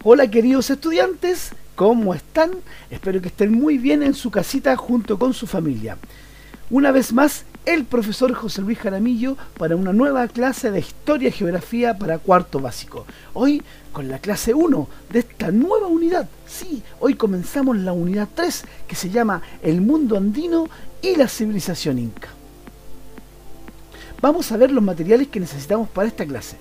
Hola queridos estudiantes, ¿cómo están? Espero que estén muy bien en su casita junto con su familia. Una vez más, el profesor José Luis Jaramillo para una nueva clase de Historia y Geografía para cuarto básico. Hoy con la clase 1 de esta nueva unidad. Sí, hoy comenzamos la unidad 3 que se llama El mundo andino y la civilización inca. Vamos a ver los materiales que necesitamos para esta clase.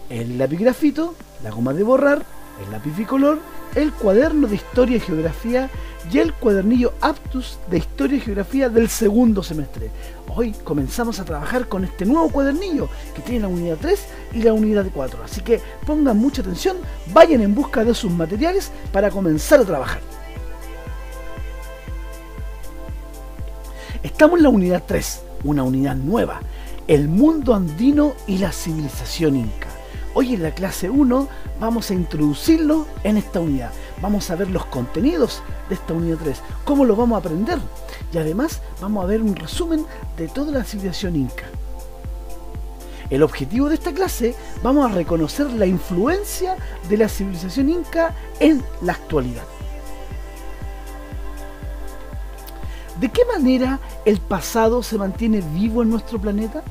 El lapicgrafito, la goma de borrar, el lápiz bicolor, el cuaderno de Historia y Geografía y el cuadernillo Aptus de Historia y Geografía del segundo semestre. Hoy comenzamos a trabajar con este nuevo cuadernillo que tiene la unidad 3 y la unidad 4. Así que pongan mucha atención, vayan en busca de sus materiales para comenzar a trabajar. Estamos en la unidad 3, una unidad nueva, el mundo andino y la civilización inca. Hoy en la clase 1 vamos a introducirlo en esta unidad. Vamos a ver los contenidos de esta unidad 3, cómo lo vamos a aprender. Y además vamos a ver un resumen de toda la civilización inca. El objetivo de esta clase, vamos a reconocer la influencia de la civilización inca en la actualidad. ¿De qué manera el pasado se mantiene vivo en nuestro planeta?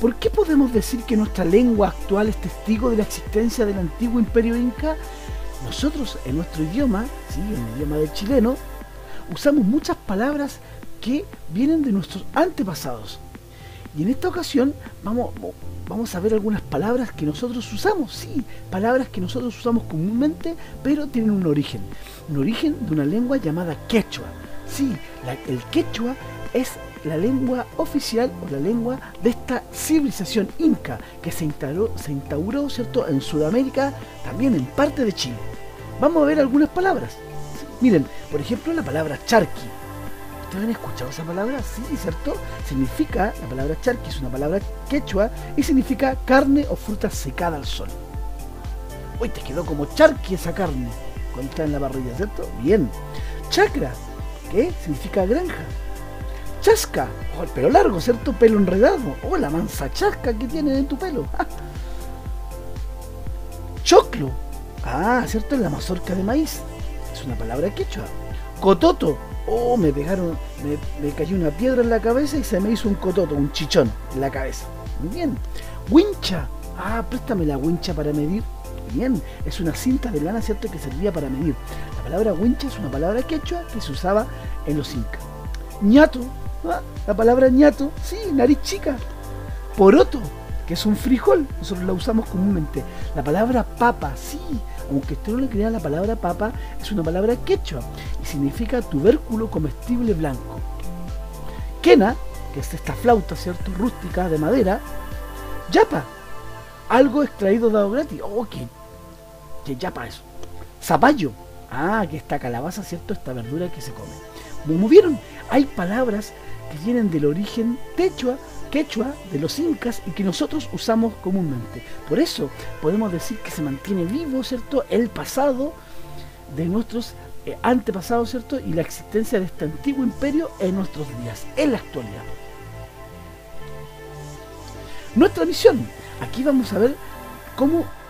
¿Por qué podemos decir que nuestra lengua actual es testigo de la existencia del antiguo imperio inca? Nosotros en nuestro idioma, ¿sí?, en el idioma del chileno, usamos muchas palabras que vienen de nuestros antepasados. Y en esta ocasión vamos a ver algunas palabras que nosotros usamos, sí, palabras que nosotros usamos comúnmente, pero tienen un origen de una lengua llamada quechua. Sí, el quechua es la lengua oficial o la lengua de esta civilización inca que se instauró, ¿cierto?, en Sudamérica, también en parte de Chile. Vamos a ver algunas palabras. Miren, por ejemplo, la palabra charqui. ¿Ustedes han escuchado esa palabra? Sí, ¿cierto? Significa, la palabra charqui es una palabra quechua y significa carne o fruta secada al sol. Uy, te quedó como charqui esa carne cuando está en la parrilla, ¿cierto? Bien. Chacra, ¿qué? Significa granja. Chasca, oh, el pelo largo, ¿cierto? Pelo enredado. Oh, la mansa chasca que tienes en tu pelo. Choclo, ¿cierto? Es la mazorca de maíz. Es una palabra quechua. Cototo, oh, me cayó una piedra en la cabeza y se me hizo un cototo, un chichón en la cabeza. Muy bien. Wincha, préstame la wincha para medir. Bien, es una cinta de lana, ¿cierto?, que servía para medir. La palabra wincha es una palabra quechua que se usaba en los incas. Ñato, la palabra ñato, sí, nariz chica. Poroto, que es un frijol, nosotros la usamos comúnmente. La palabra papa, sí, aunque usted no le crea, la palabra papa es una palabra quechua y significa tubérculo comestible blanco. Quena, que es esta flauta, ¿cierto?, rústica de madera. Yapa, algo extraído dado gratis. Oh, que yapa eso. Zapallo, que esta calabaza, ¿cierto?, esta verdura que se come. Como vieron, hay palabras que vienen del origen quechua de los incas y que nosotros usamos comúnmente. Por eso podemos decir que se mantiene vivo, ¿cierto?, el pasado de nuestros antepasados, ¿cierto?, y la existencia de este antiguo imperio en nuestros días, en la actualidad. Nuestra misión, aquí vamos a ver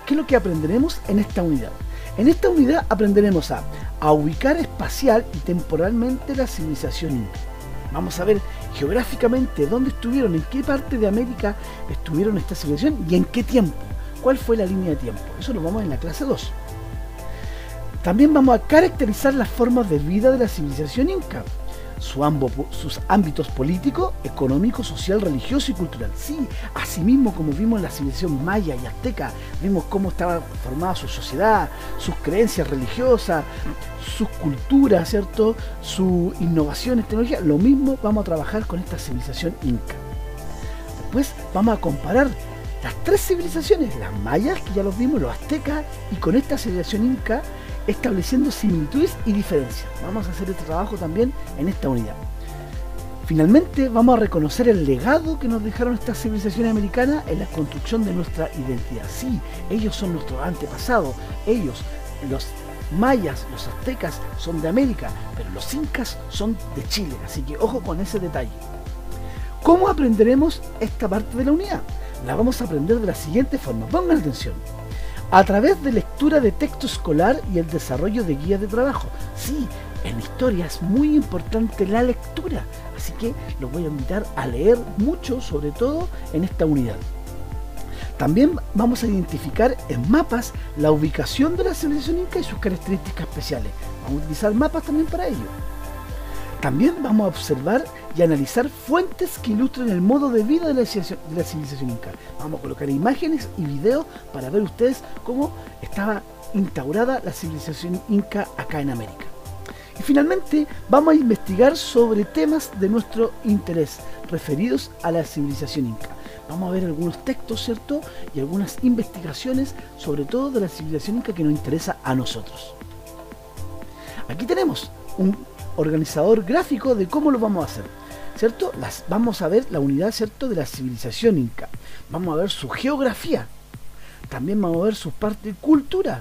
qué es lo que aprenderemos en esta unidad. En esta unidad aprenderemos a ubicar espacial y temporalmente la civilización inca. Vamos a ver geográficamente dónde estuvieron, en qué parte de América estuvieron esta civilización y en qué tiempo. ¿Cuál fue la línea de tiempo? Eso lo vamos en la clase 2. También vamos a caracterizar las formas de vida de la civilización inca. Sus ámbitos político, económico, social, religioso y cultural. Sí, asimismo como vimos en la civilización maya y azteca, vimos cómo estaba formada su sociedad, sus creencias religiosas, sus culturas, ¿cierto?, sus innovaciones, tecnologías. Lo mismo vamos a trabajar con esta civilización inca. Después vamos a comparar las tres civilizaciones, las mayas, que ya los vimos, los aztecas, y con esta civilización inca, estableciendo similitudes y diferencias. Vamos a hacer este trabajo también en esta unidad. Finalmente vamos a reconocer el legado que nos dejaron estas civilizaciones americanas en la construcción de nuestra identidad. Sí, ellos son nuestros antepasados, ellos, los mayas, los aztecas son de América, pero los incas son de Chile, así que ojo con ese detalle. ¿Cómo aprenderemos esta parte de la unidad? La vamos a aprender de la siguiente forma, pongan atención. a través de lectura de texto escolar y el desarrollo de guías de trabajo. Sí, en historia es muy importante la lectura, así que los voy a invitar a leer mucho, sobre todo en esta unidad. También vamos a identificar en mapas la ubicación de la civilización inca y sus características especiales. Vamos a utilizar mapas también para ello. También vamos a observar y analizar fuentes que ilustren el modo de vida de la civilización inca. Vamos a colocar imágenes y videos para ver ustedes cómo estaba instaurada la civilización inca acá en América. Y finalmente vamos a investigar sobre temas de nuestro interés referidos a la civilización inca. Vamos a ver algunos textos, ¿cierto? Y algunas investigaciones, sobre todo de la civilización inca que nos interesa a nosotros. Aquí tenemos un organizador gráfico de cómo lo vamos a hacer, ¿cierto? Vamos a ver la unidad, ¿cierto?, de la civilización inca. Vamos a ver su geografía. También vamos a ver su parte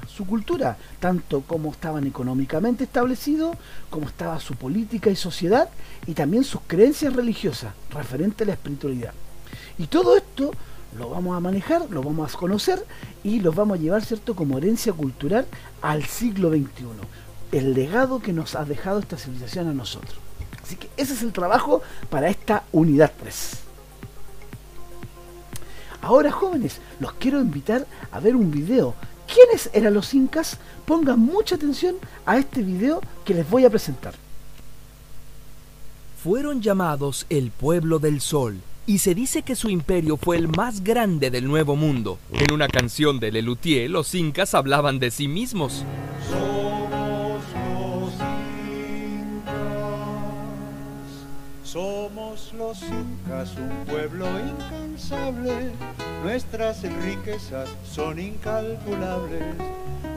su cultura, tanto cómo estaban económicamente establecidos, cómo estaba su política y sociedad, y también sus creencias religiosas referente a la espiritualidad. Y todo esto lo vamos a manejar, lo vamos a conocer y los vamos a llevar, ¿cierto?, como herencia cultural al siglo XXI. El legado que nos ha dejado esta civilización a nosotros. Así que ese es el trabajo para esta unidad 3. Ahora, jóvenes, los quiero invitar a ver un video. ¿Quiénes eran los incas? Pongan mucha atención a este video que les voy a presentar. Fueron llamados el pueblo del sol, y se dice que su imperio fue el más grande del Nuevo Mundo. En una canción de Lelutier, los incas hablaban de sí mismos. Somos los incas, un pueblo incansable. Nuestras riquezas son incalculables.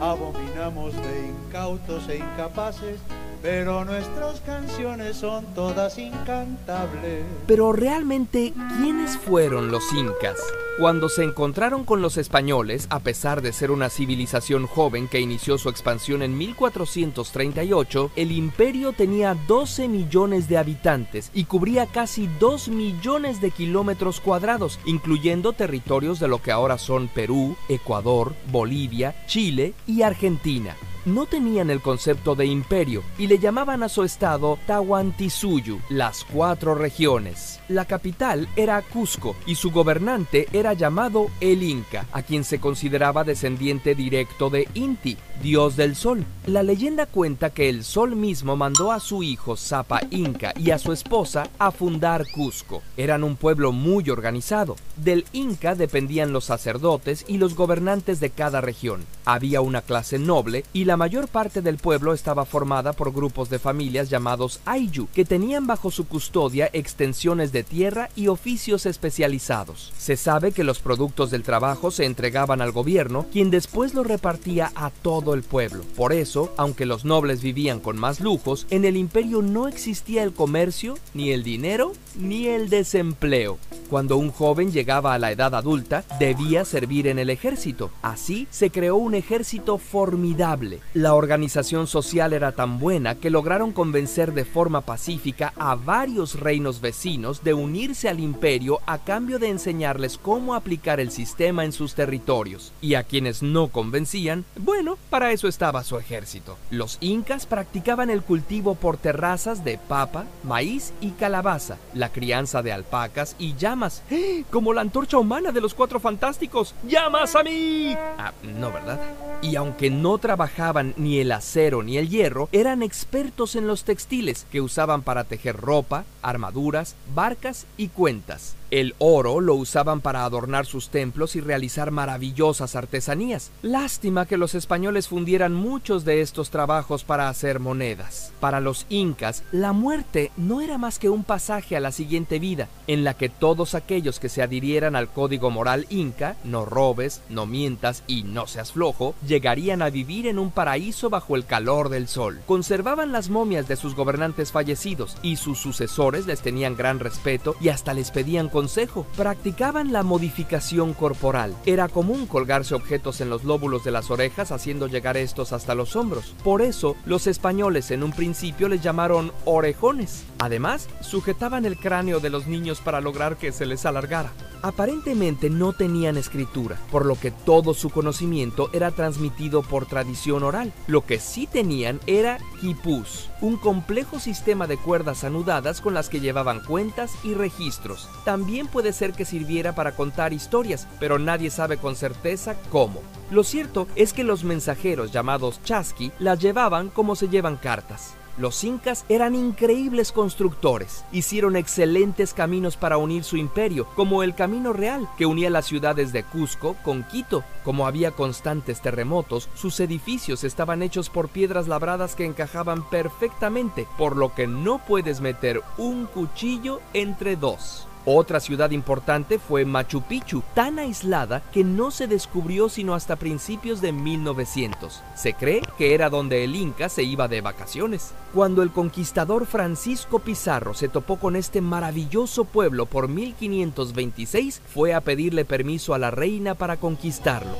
Abominamos de incautos e incapaces, pero nuestras canciones son todas incantables. Pero realmente, ¿quiénes fueron los incas? Cuando se encontraron con los españoles, a pesar de ser una civilización joven que inició su expansión en 1438, el imperio tenía 12 millones de habitantes y cubría casi 2 millones de kilómetros cuadrados, incluyendo territorios de lo que ahora son Perú, Ecuador, Bolivia, Chile y Argentina. No tenían el concepto de imperio y le llamaban a su estado Tahuantinsuyo, las 4 regiones. La capital era Cusco y su gobernante era llamado el Inca, a quien se consideraba descendiente directo de Inti, dios del sol. La leyenda cuenta que el sol mismo mandó a su hijo Zapa Inca y a su esposa a fundar Cusco. Eran un pueblo muy organizado. Del Inca dependían los sacerdotes y los gobernantes de cada región. Había una clase noble y la mayor parte del pueblo estaba formada por grupos de familias llamados Ayllu, que tenían bajo su custodia extensiones de tierra y oficios especializados. Se sabe que los productos del trabajo se entregaban al gobierno, quien después los repartía a todo el pueblo. Por eso, aunque los nobles vivían con más lujos, en el imperio no existía el comercio, ni el dinero, ni el desempleo. Cuando un joven llegaba a la edad adulta, debía servir en el ejército. Así se creó un ejército formidable. La organización social era tan buena que lograron convencer de forma pacífica a varios reinos vecinos de unirse al imperio a cambio de enseñarles cómo aplicar el sistema en sus territorios. Y a quienes no convencían, bueno, para eso estaba su ejército. Los incas practicaban el cultivo por terrazas de papa, maíz y calabaza, la crianza de alpacas y llamas, como la antorcha humana de los 4 fantásticos. ¡Llamas a mí! Ah, no, ¿verdad? Y aunque no trabajaban ni el acero ni el hierro, eran expertos en los textiles que usaban para tejer ropa, armaduras, barcas y cuentas. El oro lo usaban para adornar sus templos y realizar maravillosas artesanías. Lástima que los españoles fundieran muchos de estos trabajos para hacer monedas. Para los incas, la muerte no era más que un pasaje a la siguiente vida, en la que todos aquellos que se adhirieran al código moral inca, no robes, no mientas y no seas flojo, llegarían a vivir en un paraíso bajo el calor del sol. Conservaban las momias de sus gobernantes fallecidos y sus sucesores les tenían gran respeto y hasta les pedían consejo. Practicaban la modificación corporal. Era común colgarse objetos en los lóbulos de las orejas, haciendo llegar estos hasta los hombros. Por eso, los españoles en un principio les llamaron orejones. Además, sujetaban el cráneo de los niños para lograr que se les alargara. Aparentemente no tenían escritura, por lo que todo su conocimiento era transmitido por tradición oral. Lo que sí tenían era quipús, un complejo sistema de cuerdas anudadas con las que llevaban cuentas y registros. También puede ser que sirviera para contar historias, pero nadie sabe con certeza cómo. Lo cierto es que los mensajeros llamados chasqui las llevaban como se llevan cartas. Los incas eran increíbles constructores, hicieron excelentes caminos para unir su imperio, como el Camino Real, que unía las ciudades de Cusco con Quito. Como había constantes terremotos, sus edificios estaban hechos por piedras labradas que encajaban perfectamente, por lo que no puedes meter un cuchillo entre dos. Otra ciudad importante fue Machu Picchu, tan aislada que no se descubrió sino hasta principios de 1900. Se cree que era donde el Inca se iba de vacaciones. Cuando el conquistador Francisco Pizarro se topó con este maravilloso pueblo por 1526, fue a pedirle permiso a la reina para conquistarlo.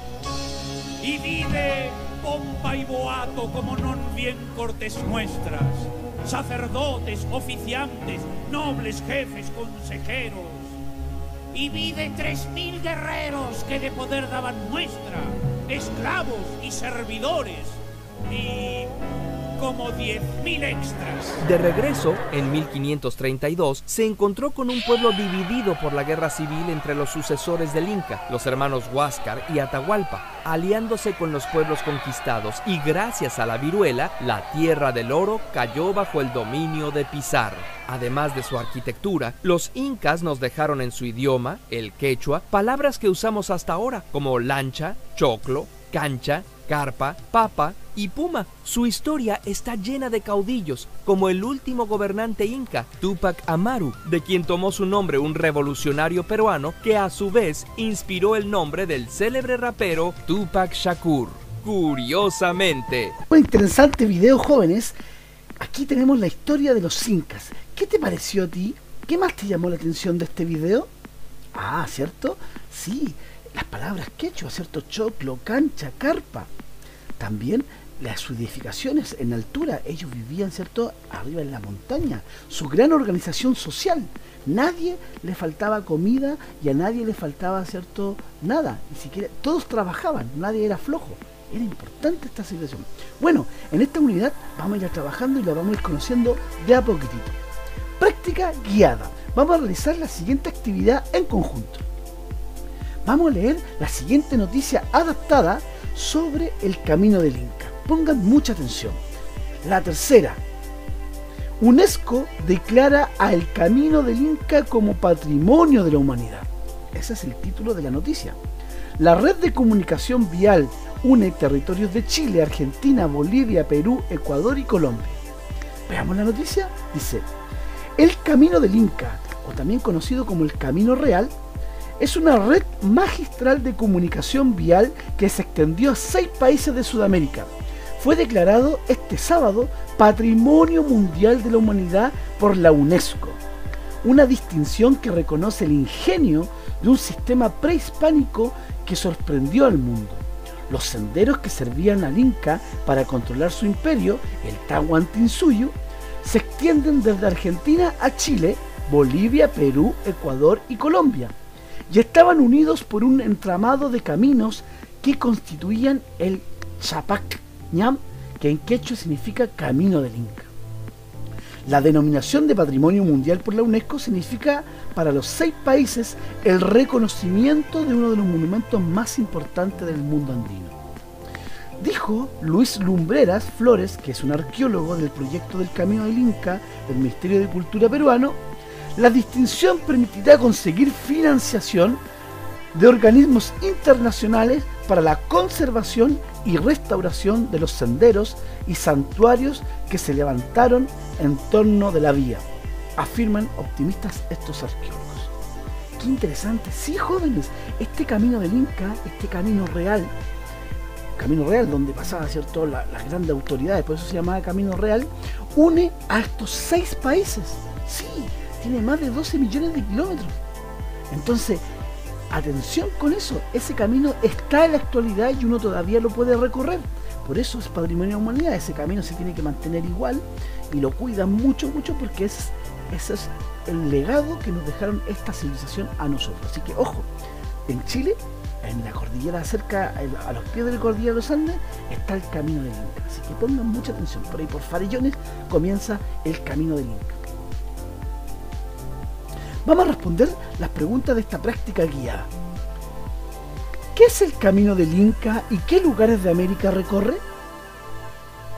Y vive pompa y boato como non bien cortes nuestras, sacerdotes, oficiantes, nobles jefes, consejeros. Y vive 3000 guerreros que de poder daban muestra, esclavos y servidores, y como 10.000 extras. De regreso, en 1532, se encontró con un pueblo dividido por la guerra civil entre los sucesores del Inca, los hermanos Huáscar y Atahualpa, aliándose con los pueblos conquistados, y gracias a la viruela, la Tierra del Oro cayó bajo el dominio de Pizarro. Además de su arquitectura, los incas nos dejaron en su idioma, el quechua, palabras que usamos hasta ahora, como lancha, choclo, cancha, carpa, papa y puma. Su historia está llena de caudillos, como el último gobernante inca, Túpac Amaru, de quien tomó su nombre un revolucionario peruano que a su vez inspiró el nombre del célebre rapero Tupac Shakur. Curiosamente. Un interesante video, jóvenes. Aquí tenemos la historia de los incas. ¿Qué te pareció a ti? ¿Qué más te llamó la atención de este video? Ah, ¿cierto? Sí, las palabras quechua, ¿cierto? Choclo, cancha, carpa. También las edificaciones en altura. Ellos vivían, ¿cierto?, arriba en la montaña. Su gran organización social. Nadie le faltaba comida y a nadie le faltaba, ¿cierto?, nada. Ni siquiera, todos trabajaban, nadie era flojo. Era importante esta situación. Bueno, en esta unidad vamos a ir trabajando y la vamos a ir conociendo de a poquitito. Práctica guiada. Vamos a realizar la siguiente actividad en conjunto. Vamos a leer la siguiente noticia adaptada sobre el camino del Inca. Pongan mucha atención. La tercera. UNESCO declara al camino del Inca como patrimonio de la humanidad. Ese es el título de la noticia. La red de comunicación vial une territorios de Chile, Argentina, Bolivia, Perú, Ecuador y Colombia. Veamos la noticia. Dice: el Camino del Inca, o también conocido como el Camino Real, es una red magistral de comunicación vial que se extendió a 6 países de Sudamérica. Fue declarado este sábado Patrimonio Mundial de la Humanidad por la UNESCO, una distinción que reconoce el ingenio de un sistema prehispánico que sorprendió al mundo. Los senderos que servían al Inca para controlar su imperio, el Tahuantinsuyo, se extienden desde Argentina a Chile, Bolivia, Perú, Ecuador y Colombia, y estaban unidos por un entramado de caminos que constituían el Chapac Ñam, que en quechua significa Camino del Inca. La denominación de Patrimonio Mundial por la UNESCO significa para los 6 países el reconocimiento de uno de los monumentos más importantes del mundo andino. Dijo Luis Lumbreras Flores, que es un arqueólogo del proyecto del Camino del Inca del Ministerio de Cultura peruano: la distinción permitirá conseguir financiación de organismos internacionales para la conservación y restauración de los senderos y santuarios que se levantaron en torno de la vía, afirman optimistas estos arqueólogos. Qué interesante. Sí, jóvenes, este camino del Inca, este camino real donde pasaba, ¿cierto?, las grandes autoridades, por eso se llamaba Camino Real, une a estos 6 países. Sí, tiene más de 12 millones de kilómetros. Entonces, atención con eso, ese camino está en la actualidad y uno todavía lo puede recorrer. Por eso es Patrimonio de la Humanidad. Ese camino se tiene que mantener igual y lo cuidan mucho, mucho, porque es ese es el legado que nos dejaron esta civilización a nosotros. Así que ojo, en Chile, en la cordillera cerca, a los pies de la cordillera de los Andes, está el camino del Inca. Así que pongan mucha atención. Por ahí por Farellones comienza el camino del Inca. Vamos a responder las preguntas de esta práctica guiada. ¿Qué es el camino del Inca y qué lugares de América recorre?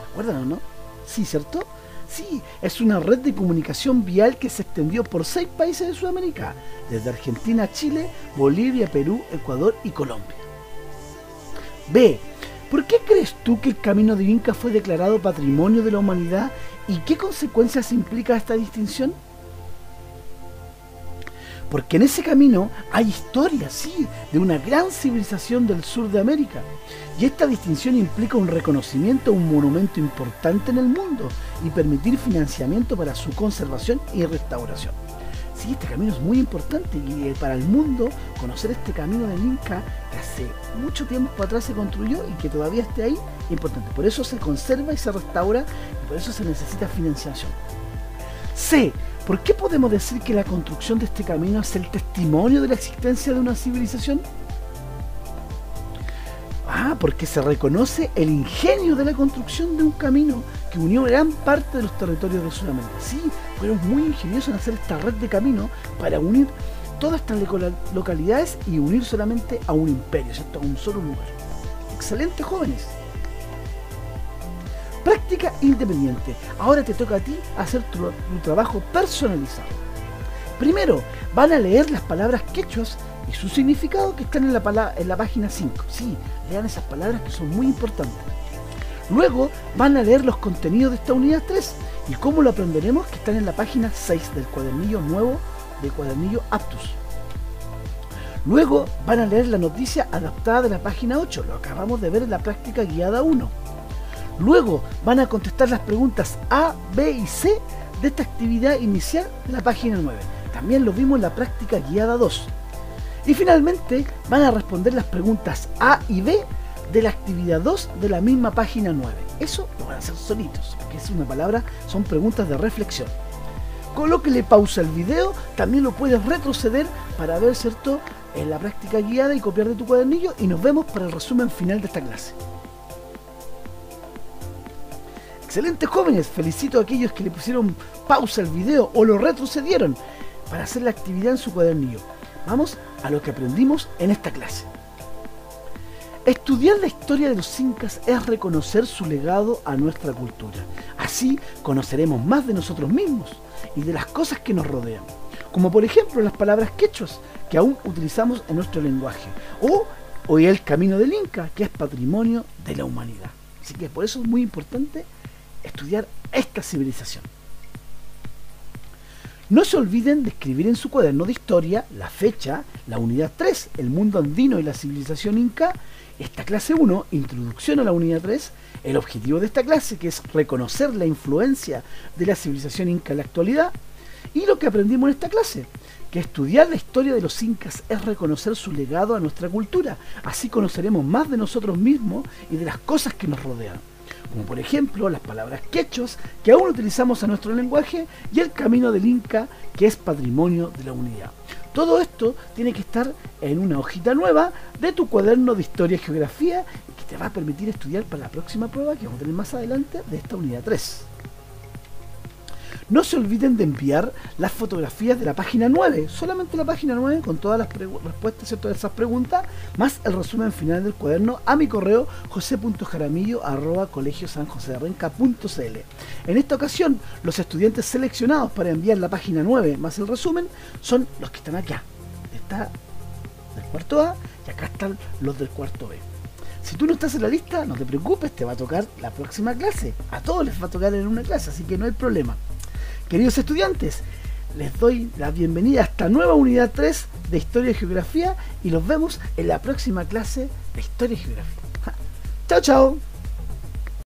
¿Recuerdan o no? Sí, ¿cierto? Sí, es una red de comunicación vial que se extendió por 6 países de Sudamérica, desde Argentina a Chile, Bolivia, Perú, Ecuador y Colombia. B. ¿Por qué crees tú que el camino del Inca fue declarado Patrimonio de la Humanidad y qué consecuencias implica esta distinción? Porque en ese camino hay historia, sí, de una gran civilización del sur de América. Y esta distinción implica un reconocimiento a un monumento importante en el mundo y permitir financiamiento para su conservación y restauración. Sí, este camino es muy importante y para el mundo conocer este camino del Inca que hace mucho tiempo atrás se construyó y que todavía esté ahí es importante. Por eso se conserva y se restaura y por eso se necesita financiación. C. ¿Por qué podemos decir que la construcción de este camino es el testimonio de la existencia de una civilización? Porque se reconoce el ingenio de la construcción de un camino que unió gran parte de los territorios de Sudamérica. Sí, fueron muy ingeniosos en hacer esta red de caminos para unir todas estas localidades y unir solamente a un imperio, ¿cierto? A un solo lugar. Excelente, jóvenes. Práctica independiente. Ahora te toca a ti hacer tu trabajo personalizado. Primero, van a leer las palabras quechuas y su significado que están en la página 5. Sí, lean esas palabras que son muy importantes. Luego, van a leer los contenidos de esta unidad 3 y cómo lo aprenderemos que están en la página 6 del cuadernillo nuevo de cuadernillo Aptus. Luego, van a leer la noticia adaptada de la página 8. Lo acabamos de ver en la práctica guiada 1. Luego van a contestar las preguntas A, B y C de esta actividad inicial de la página 9. También lo vimos en la práctica guiada 2. Y finalmente van a responder las preguntas A y B de la actividad 2 de la misma página 9. Eso lo van a hacer solitos, porque es una palabra, son preguntas de reflexión. Colóquele pausa al video, también lo puedes retroceder para ver, ¿cierto?, en la práctica guiada y copiar de tu cuadernillo y nos vemos para el resumen final de esta clase. Excelentes, jóvenes, felicito a aquellos que le pusieron pausa al video o lo retrocedieron para hacer la actividad en su cuadernillo. Vamos a lo que aprendimos en esta clase. Estudiar la historia de los incas es reconocer su legado a nuestra cultura. Así conoceremos más de nosotros mismos y de las cosas que nos rodean, como por ejemplo las palabras quechuas que aún utilizamos en nuestro lenguaje, o el camino del Inca, que es patrimonio de la humanidad. Así que por eso es muy importante estudiar esta civilización. No se olviden de escribir en su cuaderno de historia la fecha, la unidad 3, el mundo andino y la civilización inca, esta clase 1, introducción a la unidad 3, el objetivo de esta clase, que es reconocer la influencia de la civilización inca en la actualidad, y lo que aprendimos en esta clase, que estudiar la historia de los incas es reconocer su legado a nuestra cultura. Así conoceremos más de nosotros mismos y de las cosas que nos rodean, como por ejemplo las palabras quechuas que aún utilizamos en nuestro lenguaje y el camino del Inca, que es patrimonio de la humanidad. Todo esto tiene que estar en una hojita nueva de tu cuaderno de historia y geografía y que te va a permitir estudiar para la próxima prueba que vamos a tener más adelante de esta unidad 3. No se olviden de enviar las fotografías de la página 9, solamente la página 9 con todas las respuestas a todas esas preguntas, más el resumen final del cuaderno a mi correo jose.jaramillo@colegiosanjoserenca.cl. En esta ocasión, los estudiantes seleccionados para enviar la página 9 más el resumen son los que están acá. Está del cuarto A y acá están los del cuarto B. Si tú no estás en la lista, no te preocupes, te va a tocar la próxima clase. A todos les va a tocar en una clase, así que no hay problema. Queridos estudiantes, les doy la bienvenida a esta nueva unidad 3 de Historia y Geografía y los vemos en la próxima clase de Historia y Geografía. Chao, chao.